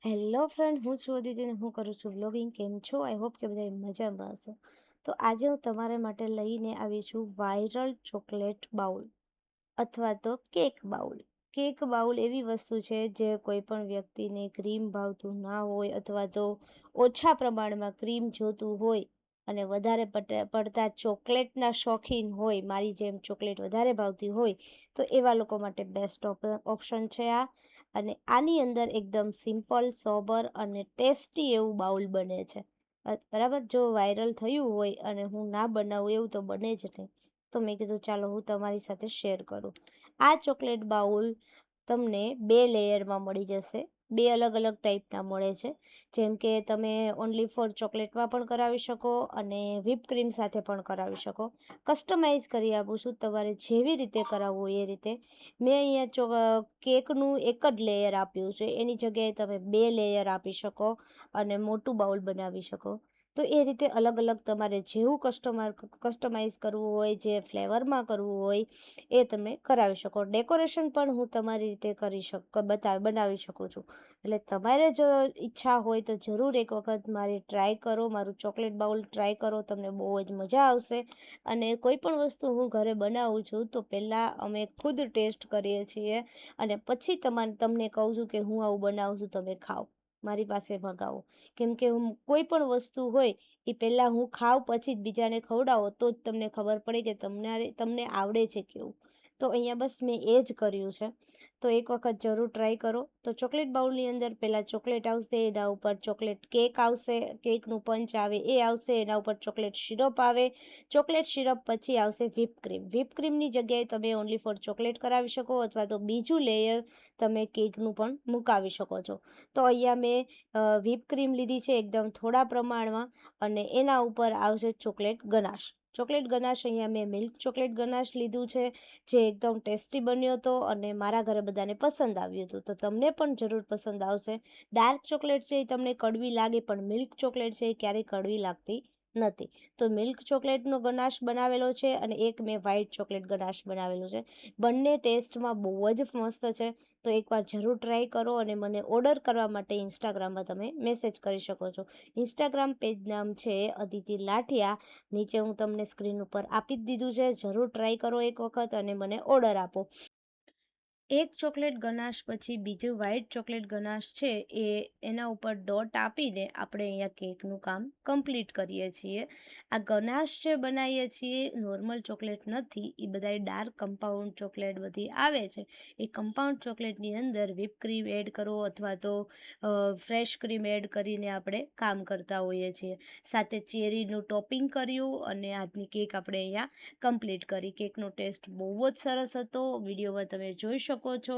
Hello friend, હું છું અદિતિ અને હું કરું છું બ્લોગિંગ. કેમ છો? આઈ હોપ કે બધા મજામાં હશો. તો આજે હું તમારા માટે લઈને આવી છું વાયરલ ચોકલેટ બાઉલ અથવા તો કેક બાઉલ. કેક બાઉલ એવી વસ્તુ છે જે કોઈ પણ વ્યક્તિને ક્રીમ ભાવતું ના હોય અથવા તો ઓછા પ્રમાણમાં ક્રીમ જોતું હોય અને વધારે પડતા ચોકલેટના શોખીન હોય, મારી જેમ ચોકલેટ વધારે ભાવતી હોય, તો એવા લોકો માટે બેસ્ટ ઓપ્શન છે આ. અને આની અંદર એકદમ સિમ્પલ, સોબર અને ટેસ્ટી એવું બાઉલ બને છે. બરાબર, જો વાયરલ થયું હોય અને હું ના બનાવું એવું તો બને જ નહીં. તો મેં કીધું ચાલો હું તમારી સાથે શેર કરું. આ ચોકલેટ બાઉલ તમને 2 લેયરમાં મળી જશે. 2 અલગ અલગ ટાઈપના મળે છે. જેમ કે તમે ઓન્લી ફોર ચોકલેટમાં પણ કરાવી શકો અને વ્હિપ ક્રીમ સાથે પણ કરાવી શકો. કસ્ટમાઇઝ કરી આપું છું, તમારે જેવી રીતે કરાવવું હોય એ રીતે. મેં અહીંયા કેકનું એક જ લેયર આપ્યું છે, એની જગ્યાએ તમે 2 લેયર આપી શકો અને મોટું બાઉલ બનાવી શકો. તો એ રીતે અલગ અલગ તમારે જેવું કસ્ટમાઇઝ કરવું હોય, જે ફ્લેવરમાં કરવું હોય એ તમે કરાવી શકો. ડેકોરેશન પણ હું તમારી રીતે બનાવી શકું છું. એટલે તમારે જો ઈચ્છા હોય તો જરૂર એક વખત મારી ટ્રાય કરો, મારું ચોકલેટ બાઉલ ટ્રાય કરો, તમને બહુ જ મજા આવશે. અને કોઈ પણ વસ્તુ હું ઘરે બનાવું છું તો પહેલાં અમે ખુદ ટેસ્ટ કરીએ છીએ અને પછી તમને કહું છું કે હું આવું બનાવું છું, તમે ખાઓ, મારી પાસે મંગાવો. કેમ કે કોઈ પણ વસ્તુ હોય એ પહેલાં હું ખાઉં પછી જ બીજાને ખવડાવો તો જ તમને ખબર પડે કે તમને આવડે છે કેવું. તો અહીંયા બસ મેં એ જ કર્યું છે. તો એક વખત જરૂર ટ્રાય કરો. તો ચોકલેટ બાઉલની અંદર પહેલાં ચોકલેટ આવશે, એના ઉપર ચોકલેટ કેક આવશે, કેકનું પંચ આવે એ આવશે, એના ઉપર ચોકલેટ સિરપ આવે. ચોકલેટ સિરપ પછી આવશે વ્હિપ ક્રીમ. વ્હિપ ક્રીમની જગ્યાએ તમે ઓન્લી ફોર ચોકલેટ કરાવી શકો અથવા તો બીજું લેયર તમે કેકનું પણ મુકાવી શકો છો. તો અહીંયા મેં વ્હિપ ક્રીમ લીધી છે એકદમ થોડા પ્રમાણમાં અને એના ઉપર આવશે ચોકલેટ ગનાશ. ચોકલેટ ગનાશ અહીંયા મેં મિલ્ક ચોકલેટ ગનાશ લીધું છે, જે એકદમ ટેસ્ટી બન્યો હતો અને મારા ઘરે બધાને પસંદ આવ્યું હતું. તો તમને પણ જરૂર પસંદ આવશે. ડાર્ક ચોકલેટ છે એ તમને કડવી લાગે, પણ મિલ્ક ચોકલેટ છે એ ક્યારેય કડવી લાગતી નથી. તો મિલ્ક ચોકલેટનો ગનાશ બનાવેલો છે અને એક મેં વ્હાઈટ ચોકલેટ ગનાશ બનાવેલો છે. બંને ટેસ્ટમાં બહુ જ મસ્ત છે. તો એકવાર જરૂર ટ્રાય કરો અને મને ઓર્ડર કરવા માટે ઇન્સ્ટાગ્રામમાં તમે મેસેજ કરી શકો છો. ઇન્સ્ટાગ્રામ પેજ નામ છે અદિતિ લાઠિયા. નીચે હું તમને સ્ક્રીન ઉપર આપી જ દીધું છે. જરૂર ટ્રાય કરો એક વખત અને મને ઓર્ડર આપો. એક ચોકલેટ ગનાશ પછી બીજું વ્હાઈટ ચોકલેટ ગનાશ છે એના ઉપર ડોટ આપીને આપણે અહીંયા કેકનું કામ કમ્પ્લીટ કરીએ છીએ. આ ગનાશ જે બનાવીએ છીએ નોર્મલ ચોકલેટ નથી, એ બધાય ડાર્ક કમ્પાઉન્ડ ચોકલેટ બધી આવે છે. એ કમ્પાઉન્ડ ચોકલેટની અંદર વ્હિપ ક્રીમ એડ કરો અથવા તો ફ્રેશ ક્રીમ એડ કરીને આપણે કામ કરતા હોઈએ છીએ. સાથે ચેરીનું ટોપિંગ કર્યું અને આજની કેક આપણે અહીંયા કમ્પ્લીટ કરી. કેકનો ટેસ્ટ બહુ જ સરસ હતો. વિડીયોમાં તમે જોઈ શકો છો.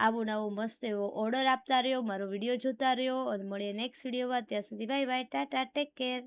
આવો નવો મસ્ત એવો ઓર્ડર આપતા રહ્યો, મારો વિડીયો જોતા રહ્યો અને મળીએ નેક્સ્ટ વિડીયોમાં. ત્યાં સુધી bye bye, Tata, take care.